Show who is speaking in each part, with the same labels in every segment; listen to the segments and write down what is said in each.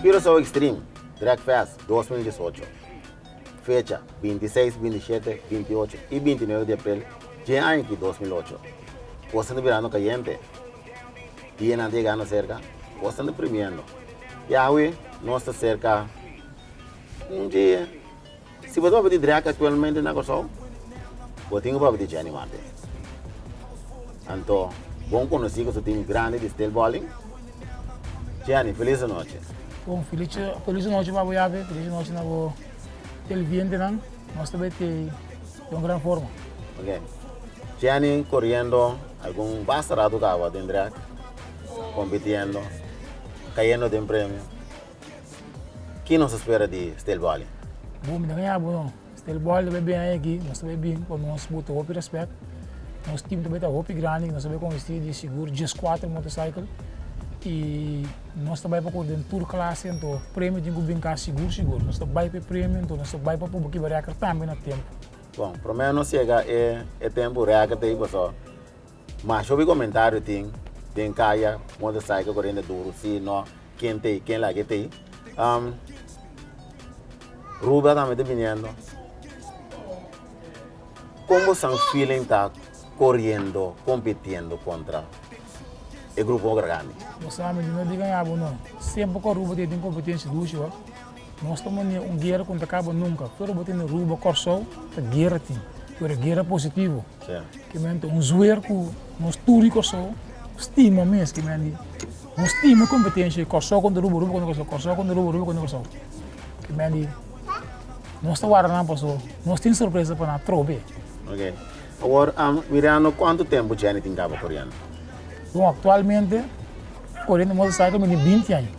Speaker 1: Curaçao Extreme, Drag Fest 2018. Fecha 26, 27, 28 y 29 de abril de año 2008. Costa de verano caliente. Día nadie gana cerca. Costa de premiando. Yahweh no está cerca. Un día. Si vos vas a pedir drag actualmente en Curaçao, vos tengo para pedir Jenny Martin. Anto, bom conocido su team grande de Steel Bowling. Jenny, feliz noche.
Speaker 2: Bom, feliz noite para você, feliz noite na vo televidente não, nós também tem uma grande forma.
Speaker 1: Ok. Jenny corriendo algún bastardo que va en drag, compitiendo, cayendo de un premio. ¿Qué nos espera de Steel Bowling?
Speaker 2: Bom, me ganhar bom, Steel Bowling também bem aqui, nós também bem, para nós botar o respeito. Nosso time também está roupa grande, nós também investir de seguro, just 4 motorcycle. E nós também para o tour classe, então prêmio de brincar seguro. Nós também para prêmio, então nós também para o que vai recar também no tempo.
Speaker 1: Bom, pelo menos chega é tempo recar tem pessoal. Mas eu vi comentário tem caia, motorcycle correndo duro, se não quem lá que tem. Ruba também está vindo. Como são feeling tá correndo, competindo contra o grupo grande?
Speaker 2: Nós sabemos que não é ganhar, não. Sempre que o Ruba tem competência do nós estamos em guerra contra acaba nunca. Se o Ruba tem Ruba, Curaçao, a guerra tem. É guerra positiva. Que mente zoeiro que nós tudo Curaçao, estima mesmo que mente. Nós estima competência, Curaçao contra Ruba, Ruba contra Curaçao, Curaçao contra Ruba, Ruba contra Curaçao. Que mente. Nós estamos guardando pessoa. Nós temos surpresa para na trobe.
Speaker 1: Ok. Agora, mirando quanto tempo Jenny tem cabo correndo?
Speaker 2: Bom, atualmente, correndo motorcycle tem 20 anos.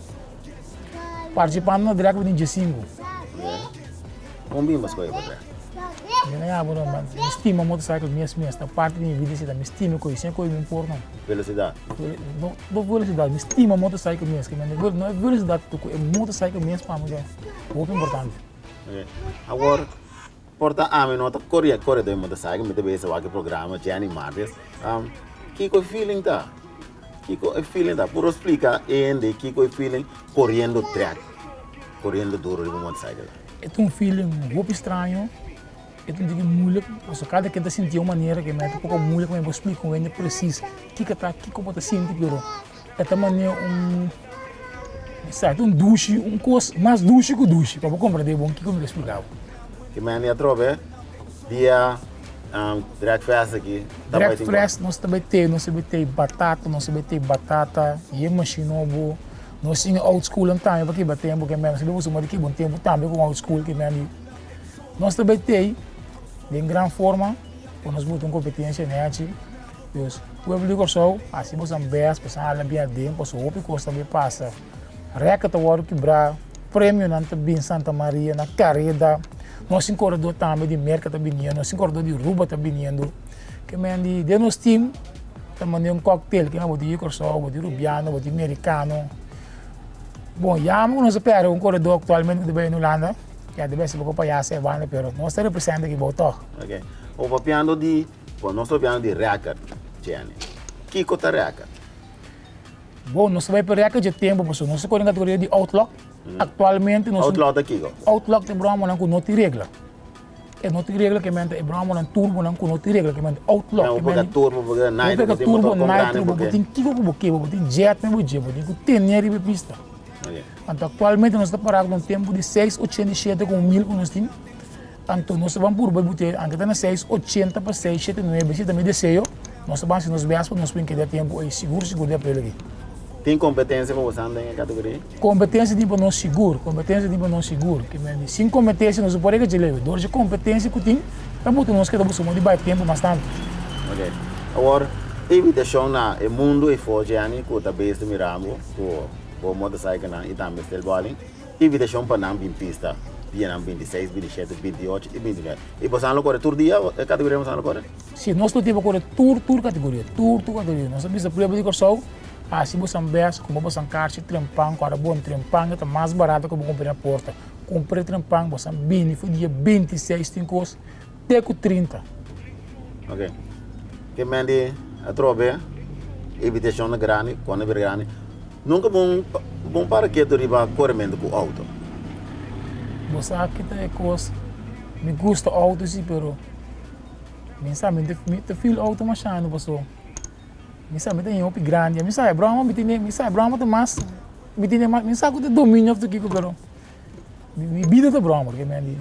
Speaker 2: Participando no drag tem 15.
Speaker 1: Como bem mais coisa para
Speaker 2: Eu estima motorcycle mesmo, esta parte da minha vida, eu estima coisa, sem coisa me importa.
Speaker 1: Velocidade?
Speaker 2: Não velocidade, eu estima motorcycle mesmo, não é velocidade, é motorcycle mesmo para mim, é muito importante.
Speaker 1: Ok. Agora, porta a mim nota corre do motorcycle, me deve ser o programa Jenny Martin. Que o feeling tá? Que o feeling tá? Por explicar que o feeling correndo track, correndo duro no motorcycle.
Speaker 2: É um feeling muito estranho, é um dia muito, porque cada quem está sentindo uma maneira que é um pouco muito, como eu explico com ele preciso, que como está sentindo, é também um duche, coisa mais duche que duche, para compreender bom que como eu explicava.
Speaker 1: Que mania trobe dia drag fest aqui.
Speaker 2: Drag fest nós também tem batata, e machinobo, nós temos old school também, porque batemos porque nós temos uma daqui bom tempo também com old school que nós também tem de grande forma, quando nós botamos competência nele, pois o povo de Curaçao, assim nós ambas passamos a bem dentro, pois o outro costa também passa, reca tá hora quebrar, prêmio na também Santa Maria na carreta. Nosso corredor também de merca está vindo, nosso corredor de Ruba está vindo. Que de nosso time, também um coquetel que é o de Curaçao, o de Rubiano, o de Americano. Bom, já nós esperamos um corredor atualmente que vem na Holanda, já deve ser para já ser banda, mas nós representamos aqui botou.
Speaker 1: Ok. O papiando de, nós papiando de record, Jenny. Que cota record?
Speaker 2: Bom, nós vai para record de tempo, pessoal. Nós corremos categoria de Outlook. Atualmente nós
Speaker 1: Outlook aqui.
Speaker 2: Outlook tem bramo não com nota regla. É nota regla que mente é bramo não turbo não com nota regla que mente Outlook.
Speaker 1: Não pega turbo, pega night,
Speaker 2: pega turbo, night, tem que tem jet, tem tenere de pista. Então atualmente nós estamos parados com um tempo de 6,87 com 1000 que nós temos. Então nós vamos por botar, anche está na 6,80 para 6,79, se também desceu. Nós vamos nos ver para nós podemos ter tempo aí seguro de aprender aqui.
Speaker 1: Tem competência para você andar em categoria?
Speaker 2: Competência de não seguro, que sem competência nós podemos ter leve. Dor de competência que tem, para botar nós que estamos de baixo tempo bastante.
Speaker 1: Ok. Agora, invitação na o mundo e foge ani que está bem de miramo, o motorcycle na e também Steel Bowling. Invitação para não vir pista, dia 26, 27, 28 e 29. E você não corre todo dia, a categoria você não corre?
Speaker 2: Sim, nós temos que correr tour categoria. Nós sabemos que o de Curaçao. Se você ambas, como você encaixa trempang, para bom trempang, é mais barato que eu comprei na porta. Comprei trempang, você bem, foi dia 26, tem coisa, até com 30.
Speaker 1: Ok. Que mande a trobe, evitação na grande, quando é grande. Nunca bom para que tu riba correndo com o auto.
Speaker 2: Você sabe que é coisa. Me gusta auto sim, pero me sabe me feel auto machado pessoal. Me sabe tem um grande, me sabe Brahma me sabe Brahma tem mais, me sabe que domínio do que pero me vida do Brahma que me ali.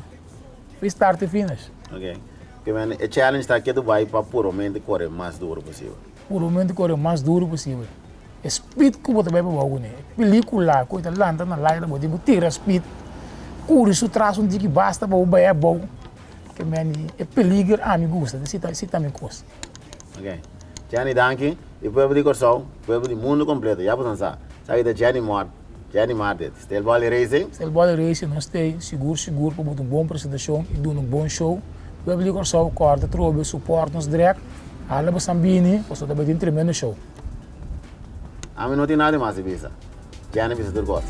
Speaker 2: Foi start to finish.
Speaker 1: Ok. Que man, a challenge está que tu vai para puramente correr mais duro possível.
Speaker 2: Puramente correr o mais duro possível. Speed que você vai para o né? Película, coisa lá na live, você tira speed. Corre isso traz um dia que basta para o bem é bom. Que me é peligro, me gusta, se tá me gosta.
Speaker 1: Ok. Gianni, danke. E povo de Corsol, povo do mundo completo. Já você sabe. Sabe da Gianni Martet. Stel Ball Racing.
Speaker 2: Stel Ball Racing, nós temos seguro para uma boa apresentação e dar um bom show. Povo de Corsol, corta, trobe, suporta nos direct. Alla ba Sambini, você também tem um tremendo show.
Speaker 1: A mim não tem nada mais, Bisa. Gianni, Bisa, tu gosta.